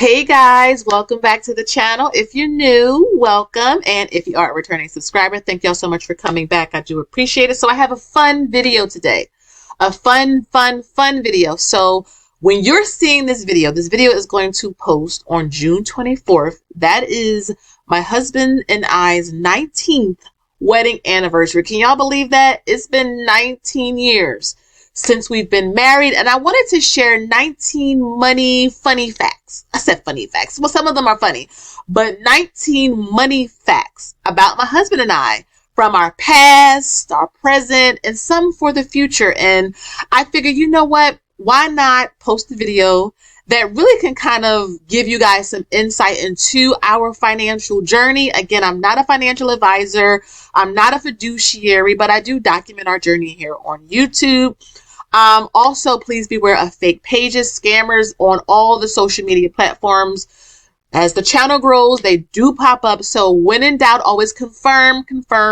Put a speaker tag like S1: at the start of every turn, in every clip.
S1: Hey guys, welcome back to the channel. If you're new, welcome. And if you are a returning subscriber, thank y'all so much for coming back. I do appreciate it. So I have a fun video today. A fun video. So when you're seeing this video is going to post on June 24th. That is my husband and I's 19th wedding anniversary. Can y'all believe that? It's been 19 years since we've been married, and I wanted to share 19 funny facts. I said funny facts. Well, some of them are funny, but 19 money facts about my husband and I from our past, our present, and some for the future. And I figured, you know what? Why not post a video that really can kind of give you guys some insight into our financial journey. Again, I'm not a financial advisor. I'm not a fiduciary, but I do document our journey here on YouTube. Also, please beware of fake pages, scammers on all the social media platforms. As the channel grows, they do pop up. So when in doubt, always confirm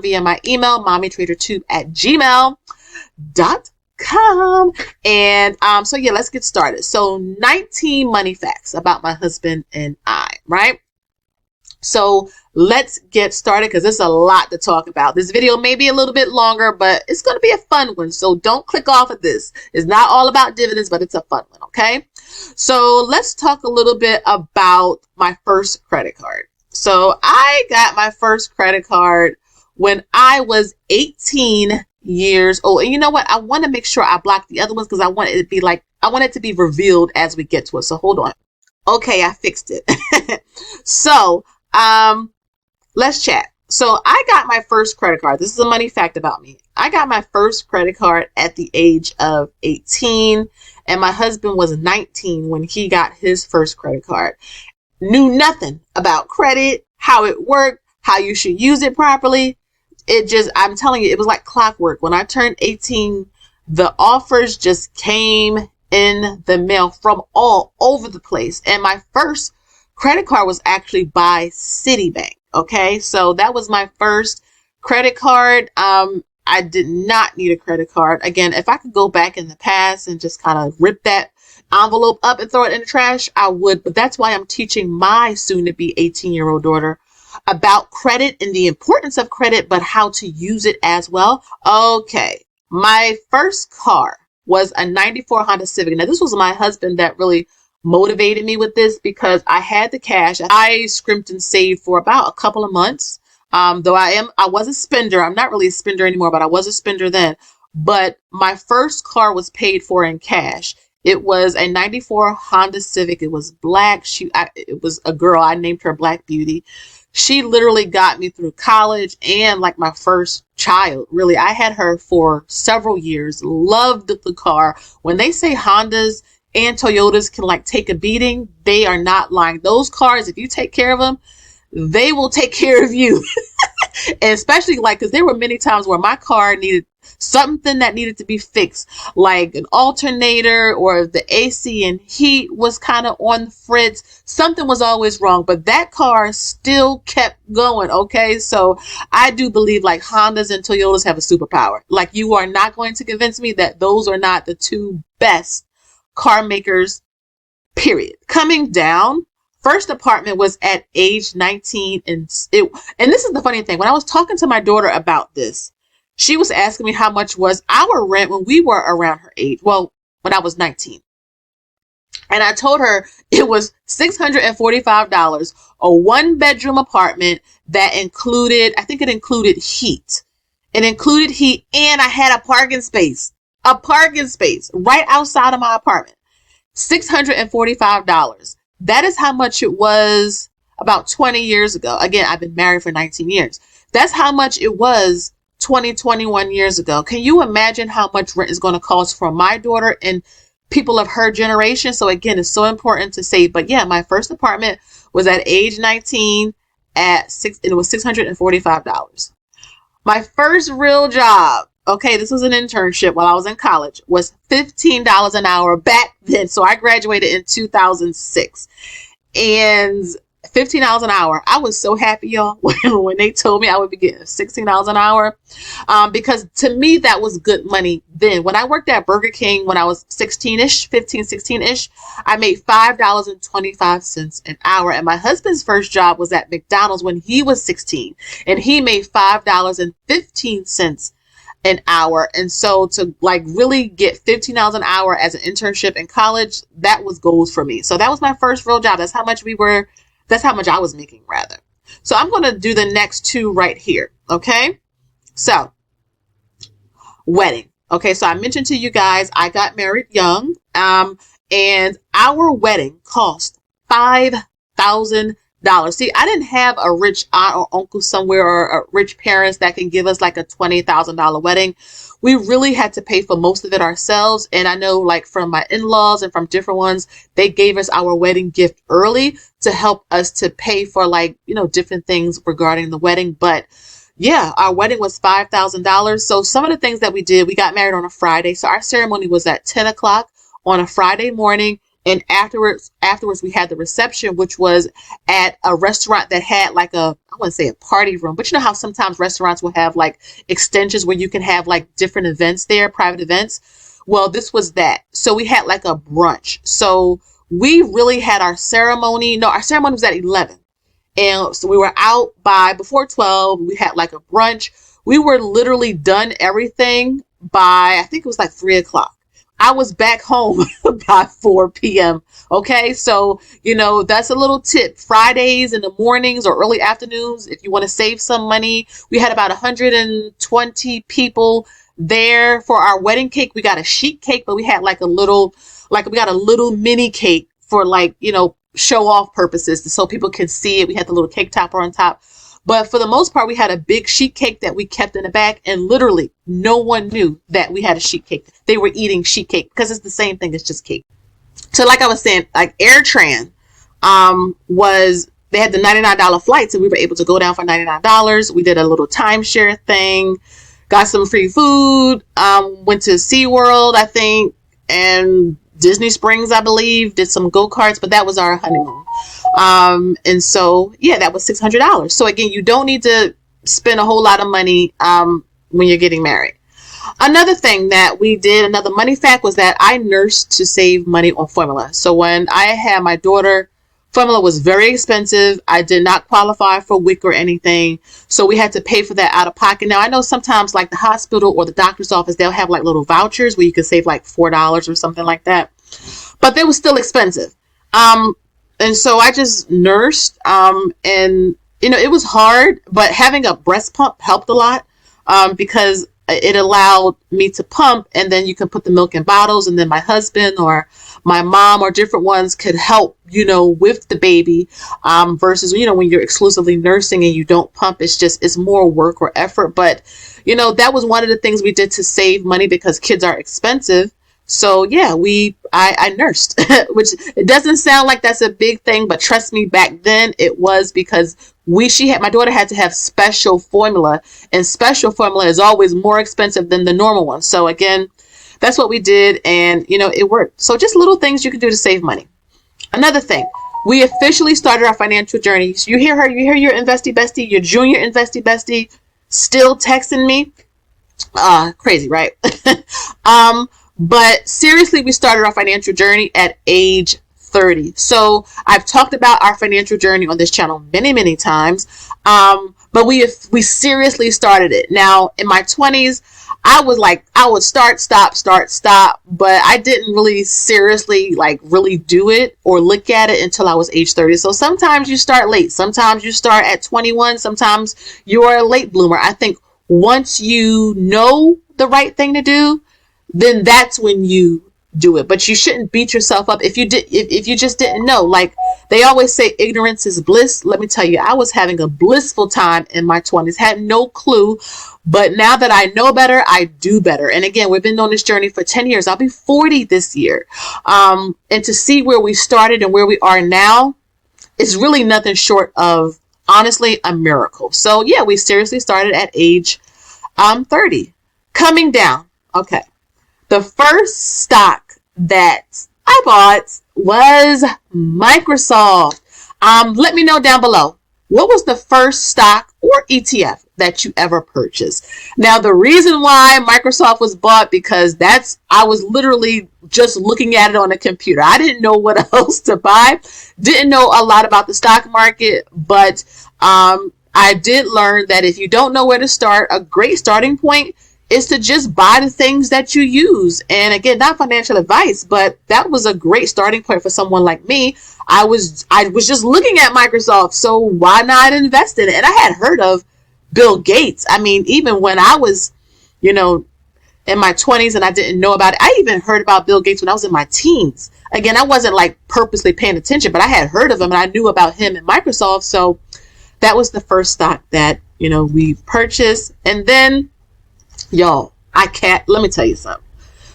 S1: via my email, mommytrader2@gmail.com. And so yeah, let's get started. So 19 money facts about my husband and I, right? So let's get started because there's a lot to talk about. This video may be a little bit longer, but it's going to be a fun one. So don't click off of this. It's not all about dividends, but it's a fun one. Okay. So let's talk a little bit about my first credit card. So I got my first credit card when I was 18 years old. And you know what? I want to make sure I block the other ones because I want it to be I want it to be revealed as we get to it. So hold on. Okay. I fixed it. So, let's chat. So I got my first credit card. This is a money fact about me. I got my first credit card at the age of 18, and my husband was 19 when he got his first credit card. Knew nothing about credit, how it worked, how you should use it properly. I'm telling you, it was like clockwork. When I turned 18, the offers just came in the mail from all over the place. And my first credit card was actually by Citibank. Okay, so that was my first credit card. I did not need a credit card. Again, if I could go back in the past and just kind of rip that envelope up and throw it in the trash, I would. But that's why I'm teaching my soon-to-be 18-year-old daughter about credit and the importance of credit, but how to use it as well. Okay, my first car was a 94 Honda Civic. Now, this was my husband that really motivated me with this because I had the cash. I scrimped and saved for about a couple of months. Though I was a spender. I'm not really a spender anymore, but I was a spender then. But my first car was paid for in cash. It was a 94 Honda Civic. It was black. It was a girl. I named her Black Beauty. She literally got me through college and like my first child. Really, I had her for several years. Loved the car. When they say Hondas and Toyotas can like take a beating, they are not lying. Those cars, if you take care of them, they will take care of you. And especially because there were many times where my car needed something that needed to be fixed, like an alternator or the AC and heat was kind of on the fritz. Something was always wrong, but that car still kept going. Okay, so I do believe like Hondas and Toyotas have a superpower. Like, you are not going to convince me that those are not the two best car makers, period. Coming down, first apartment was at age 19, and this is the funny thing. When I was talking to my daughter about this, she was asking me how much was our rent when we were around her age. Well, when I was 19. And I told her it was $645, a 1-bedroom apartment that included, I think it included heat. It included heat, and I had a parking space right outside of my apartment. $645. That is how much it was about 20 years ago. Again, I've been married for 19 years. That's how much it was 21 years ago. Can you imagine how much rent is going to cost for my daughter and people of her generation? So again, it's so important to save. But yeah, my first apartment was at age 19 it was $645. My first real job, okay, this was an internship while I was in college, was $15 an hour back then. So I graduated in 2006. And $15 an hour. I was so happy, y'all, when they told me I would be getting $16 an hour, because to me, that was good money then. When I worked at Burger King when I was 16-ish, 15, 16-ish, I made $5.25 an hour. And my husband's first job was at McDonald's when he was 16, and he made $5.15 an hour. And so to like really get $15 an hour as an internship in college, that was goals for me. So that was my first real job. That's how much I was making, rather. So I'm going to do the next two right here. Okay. So wedding. Okay. So I mentioned to you guys, I got married young. And our wedding cost $5,000. See, I didn't have a rich aunt or uncle somewhere or rich parents that can give us like a $20,000 wedding. We really had to pay for most of it ourselves. And I know, like, from my in-laws and from different ones, they gave us our wedding gift early to help us to pay for, like, different things regarding the wedding. But yeah, our wedding was $5,000. So some of the things that we did, we got married on a Friday. So our ceremony was at 10 o'clock on a Friday morning. And afterwards, we had the reception, which was at a restaurant that had like I wouldn't say a party room, but you know how sometimes restaurants will have like extensions where you can have like different events there, private events. Well, this was that. So we had like a brunch. So we really had our ceremony. No, our ceremony was at 11. And so we were out before 12. We had like a brunch. We were literally done everything by, I think it was like 3 o'clock. I was back home by 4 p.m. Okay. So, that's a little tip. Fridays in the mornings or early afternoons, if you want to save some money, we had about 120 people there for our wedding cake. We got a sheet cake, but we had we got a little mini cake for show off purposes so people can see it. We had the little cake topper on top. But for the most part, we had a big sheet cake that we kept in the back, and literally no one knew that we had a sheet cake. They were eating sheet cake because it's the same thing. It's just cake. So like I was saying, like AirTran, they had the $99 flights, and we were able to go down for $99. We did a little timeshare thing, got some free food, went to SeaWorld, I think, and Disney Springs, I believe, did some go-karts, but that was our honeymoon. And so, yeah, that was $600. So again, you don't need to spend a whole lot of money, when you're getting married. Another thing that we did, another money fact, was that I nursed to save money on formula. So when I had my daughter, formula was very expensive. I did not qualify for WIC or anything. So we had to pay for that out of pocket. Now I know sometimes like the hospital or the doctor's office, they'll have like little vouchers where you can save like $4 or something like that, but they were still expensive. And so I just nursed, and it was hard, but having a breast pump helped a lot, because it allowed me to pump, and then you can put the milk in bottles, and then my husband or my mom or different ones could help, with the baby, versus, when you're exclusively nursing and you don't pump, it's more work or effort. But, that was one of the things we did to save money because kids are expensive. So yeah, I nursed, which it doesn't sound like that's a big thing, but trust me, back then it was, because my daughter had to have special formula, and special formula is always more expensive than the normal one. So again, that's what we did, and it worked. So just little things you can do to save money. Another thing, we officially started our financial journey. So you hear your investie bestie, your junior investie bestie still texting me. Crazy, right? But seriously, we started our financial journey at age 30. So I've talked about our financial journey on this channel many, many times. But we seriously started it. Now in my 20s, I would start, stop, but I didn't really seriously really do it or look at it until I was age 30. So sometimes you start late. Sometimes you start at 21. Sometimes you are a late bloomer. I think once you know the right thing to do, then that's when you do it. But you shouldn't beat yourself up if you just didn't know. Like they always say, ignorance is bliss. Let me tell you, I was having a blissful time in my 20s, had no clue. But now that I know better, I do better. And again, we've been on this journey for 10 years. I'll be 40 this year. And to see where we started and where we are now, it's really nothing short of, honestly, a miracle. So yeah, we seriously started at age 30. Coming down. Okay. The first stock that I bought was Microsoft. Let me know down below. What was the first stock or ETF that you ever purchased? Now, the reason why Microsoft was bought, because I was literally just looking at it on a computer. I didn't know what else to buy. Didn't know a lot about the stock market, but I did learn that if you don't know where to start, a great starting point is to just buy the things that you use. And again, not financial advice, but that was a great starting point for someone like me. I was just looking at Microsoft, so why not invest in it? And I had heard of Bill Gates. I mean, even when I was, in my 20s and I didn't know about it, I even heard about Bill Gates when I was in my teens. Again, I wasn't like purposely paying attention, but I had heard of him and I knew about him and Microsoft. So that was the first stock that, we purchased. And then, y'all, let me tell you something.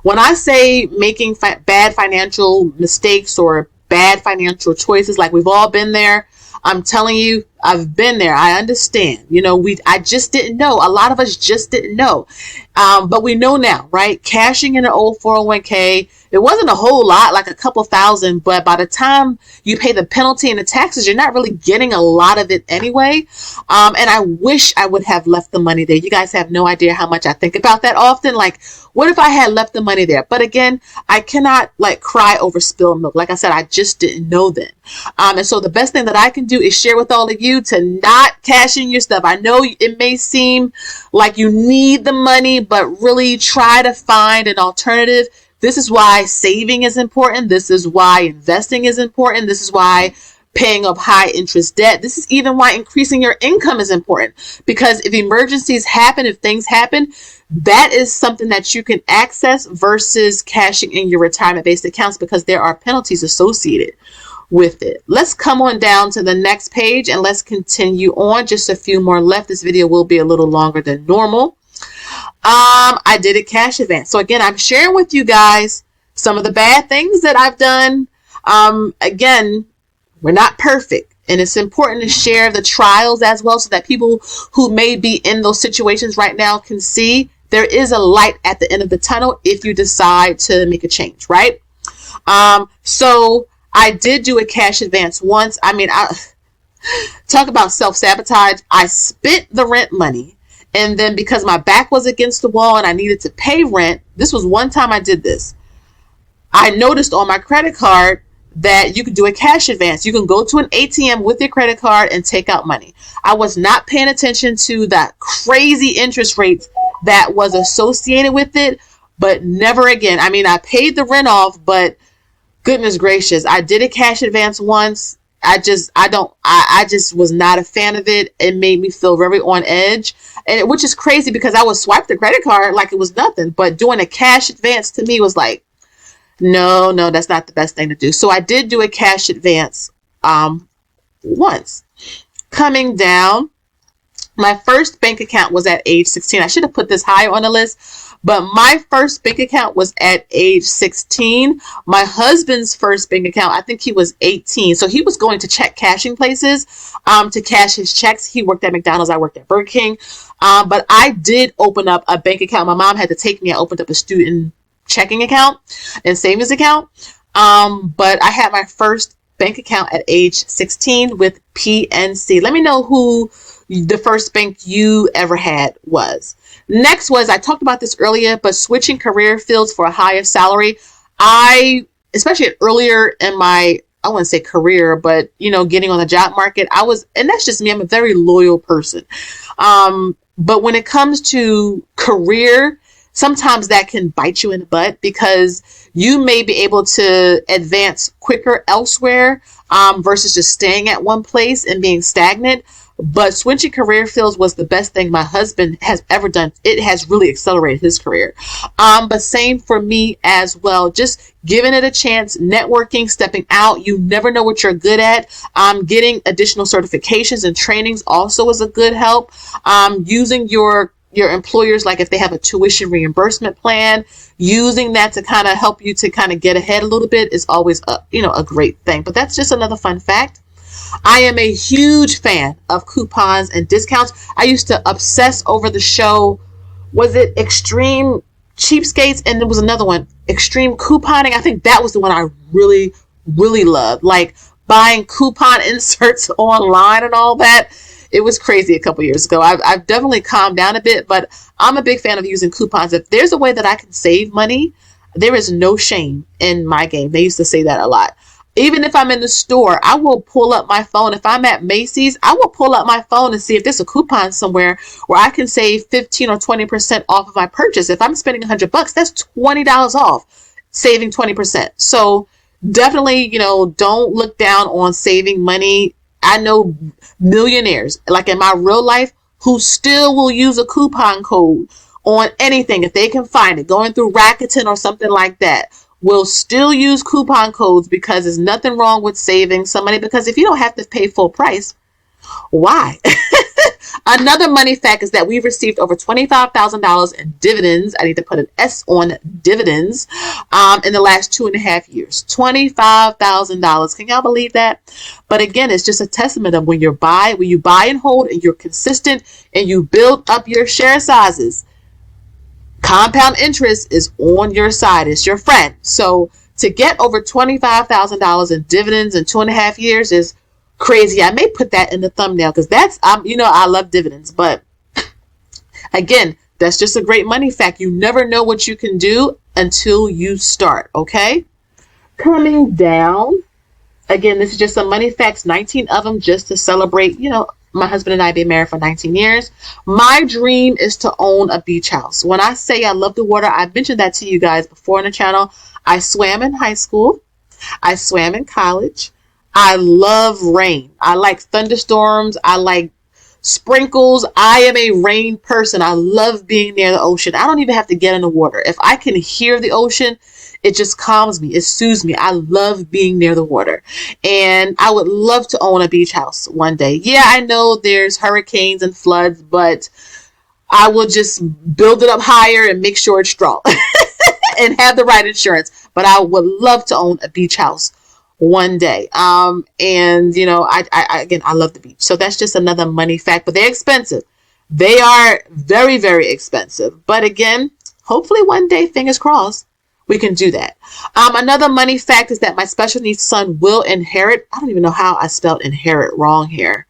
S1: When I say making bad financial mistakes or bad financial choices, like we've all been there, I'm telling you, I've been there. I understand. I just didn't know. A lot of us just didn't know. But we know now, right? Cashing in an old 401k, it wasn't a whole lot, like a couple thousand, but by the time you pay the penalty and the taxes, you're not really getting a lot of it anyway. And I wish I would have left the money there. You guys have no idea how much I think about that often. Like, what if I had left the money there? But again, I cannot cry over spilled milk. Like I said, I just didn't know then. And so the best thing that I can do is share with all of you to not cash in your stuff. I know it may seem like you need the money, but really try to find an alternative. This is why saving is important. This is why investing is important. This is why paying off high interest debt. This is even why increasing your income is important, because if emergencies happen, if things happen, that is something that you can access versus cashing in your retirement based accounts, because there are penalties associated with it. Let's come on down to the next page and let's continue on. Just a few more left. This video will be a little longer than normal. I did a cash advance. So again, I'm sharing with you guys some of the bad things that I've done. Again, we're not perfect, and it's important to share the trials as well, so that people who may be in those situations right now can see there is a light at the end of the tunnel if you decide to make a change, right? So I did do a cash advance once. I mean, talk about self-sabotage. I spent the rent money. And then because my back was against the wall and I needed to pay rent, this was one time I did this. I noticed on my credit card that you could do a cash advance. You can go to an ATM with your credit card and take out money. I was not paying attention to that crazy interest rates that was associated with it, but never again. I mean, I paid the rent off, but goodness gracious, I did a cash advance once. I just was not a fan of it. It made me feel very on edge, and which is crazy because I would swipe the credit card like it was nothing. But doing a cash advance to me was like, no, that's not the best thing to do. So I did do a cash advance once. Coming down, my first bank account was at age 16. I should have put this higher on the list, but my first bank account was at age 16. My husband's first bank account, I think he was 18. So he was going to check cashing places to cash his checks. He worked at McDonald's. I worked at Burger King. But I did open up a bank account. My mom had to take me. I opened up a student checking account and savings account. But I had my first bank account at age 16 with PNC. Let me know who the first bank you ever had was. Next was, I talked about this earlier, but switching career fields for a higher salary. Especially earlier in my, I wouldn't say career, but getting on the job market, and that's just me. I'm a very loyal person. But when it comes to career, sometimes that can bite you in the butt because you may be able to advance quicker elsewhere versus just staying at one place and being stagnant. But switching career fields was the best thing my husband has ever done. It has really accelerated his career. But same for me as well. Just giving it a chance, networking, stepping out. You never know what you're good at. Getting additional certifications and trainings also is a good help. Using your employers, like if they have a tuition reimbursement plan, using that to kind of help you to kind of get ahead a little bit is always a great thing. But that's just another fun fact. I am a huge fan of coupons and discounts. I used to obsess over the show. Was it Extreme Cheapskates? And there was another one, Extreme Couponing. I think that was the one I really, really loved. Like buying coupon inserts online and all that. It was crazy a couple years ago. I've definitely calmed down a bit, but I'm a big fan of using coupons. If there's a way that I can save money, there is no shame in my game. They used to say that a lot. Even if I'm in the store, I will pull up my phone. If I'm at Macy's, I will pull up my phone and see if there's a coupon somewhere where I can save 15 or 20% off of my purchase. If I'm spending $100, that's $20 off, saving 20%. So definitely, don't look down on saving money. I know millionaires, like in my real life, who still will use a coupon code on anything if they can find it, going through Rakuten or something like that. Will still use coupon codes because there's nothing wrong with saving some money, because if you don't have to pay full price, why? Another money fact is that we've received over $25,000 in dividends. I need to put an S on dividends in the last 2.5 years. $25,000. Can y'all believe that? But again, it's just a testament of when you buy and hold and you're consistent and you build up your share sizes. Compound interest is on your side. It's your friend. So to get over $25,000 in dividends in 2.5 years is crazy. I may put that in the thumbnail because I love dividends. But again, that's just a great money fact. You never know what you can do until you start. Okay. Coming down. Again, this is just some money facts, 19 of them just to celebrate, my husband and I been married for 19 years. My dream is to own a beach house. When I say I love the water, I've mentioned that to you guys before on the channel. I swam in high school. I swam in college. I love rain. I like thunderstorms. I like sprinkles. I am a rain person. I love being near the ocean. I don't even have to get in the water. If I can hear the ocean, it just calms me. It soothes me. I love being near the water. And I would love to own a beach house one day. Yeah, I know there's hurricanes and floods, but I will just build it up higher and make sure it's strong and have the right insurance. But I would love to own a beach house one day. I love the beach. So that's just another money fact, but they're expensive. They are very, very expensive. But again, hopefully one day, fingers crossed, we can do that. Another money fact is that my special needs son will inherit. I don't even know how I spelled inherit wrong here.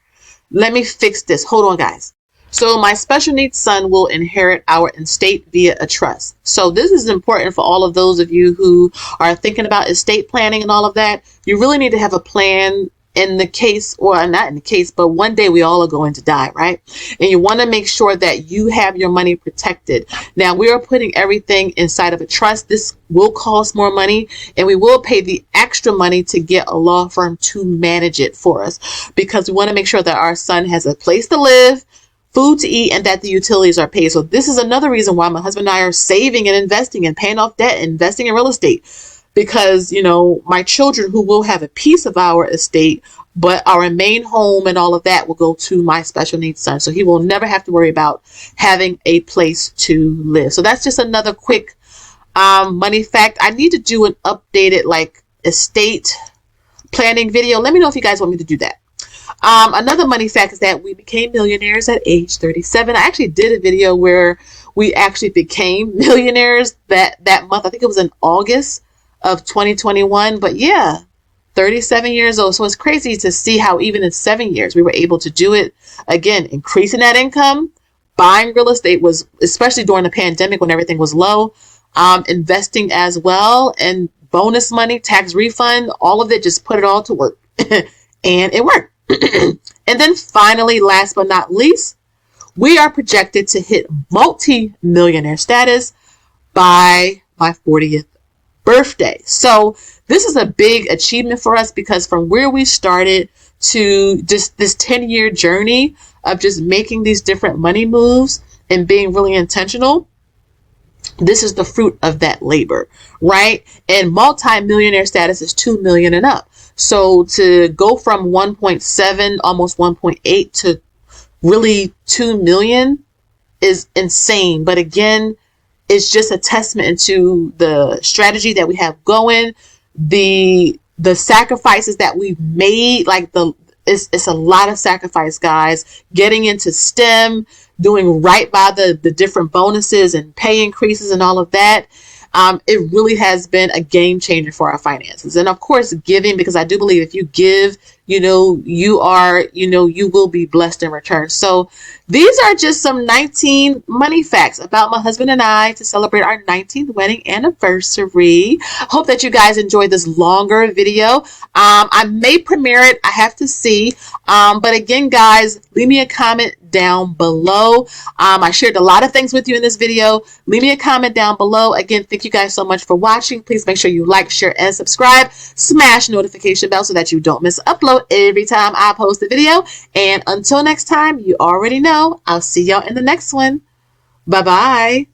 S1: Let me fix this. Hold on, guys. So my special needs son will inherit our estate via a trust. So this is important for all of those of you who are thinking about estate planning and all of that. You really need to have a plan in the case, or not in the case, but one day we all are going to die, right? And you want to make sure that you have your money protected. Now, we are putting everything inside of a trust. This will cost more money, and we will pay the extra money to get a law firm to manage it for us, because we want to make sure that our son has a place to live, food to eat, and that the utilities are paid. So this is another reason why my husband and I are saving and investing and paying off debt and investing in real estate. Because, my children who will have a piece of our estate, but our main home and all of that will go to my special needs son. So he will never have to worry about having a place to live. So that's just another quick money fact. I need to do an updated estate planning video. Let me know if you guys want me to do that. Another money fact is that we became millionaires at age 37. I actually did a video where we actually became millionaires that month. I think it was in August of 2021. But yeah, 37 years old. So it's crazy to see how even in 7 years we were able to do it. Again, increasing that income, buying real estate, was especially during the pandemic when everything was low, investing as well, and bonus money, tax refund, all of it, just put it all to work. And it worked. And then finally, last but not least, we are projected to hit multi-millionaire status by my 40th birthday. So this is a big achievement for us, because from where we started to just this 10-year journey of just making these different money moves and being really intentional, this is the fruit of that labor, right? And multi-millionaire status is 2 million and up. So to go from 1.7, almost 1.8 to really 2 million is insane. But again, it's just a testament to the strategy that we have going, the sacrifices that we've made. It's a lot of sacrifice, guys. Getting into STEM, doing right by the different bonuses and pay increases and all of that. it really has been a game changer for our finances. And of course, giving, because I do believe if you give, you are, you will be blessed in return. So these are just some 19 money facts about my husband and I to celebrate our 19th wedding anniversary. Hope that you guys enjoyed this longer video. I may premiere it. I have to see. But again, guys, leave me a comment down below. I shared a lot of things with you in this video. Leave me a comment down below. Again, thank you guys so much for watching. Please make sure you like, share, and subscribe. Smash notification bell so that you don't miss an upload every time I post a video. And until next time, you already know, I'll see y'all in the next one. Bye-bye.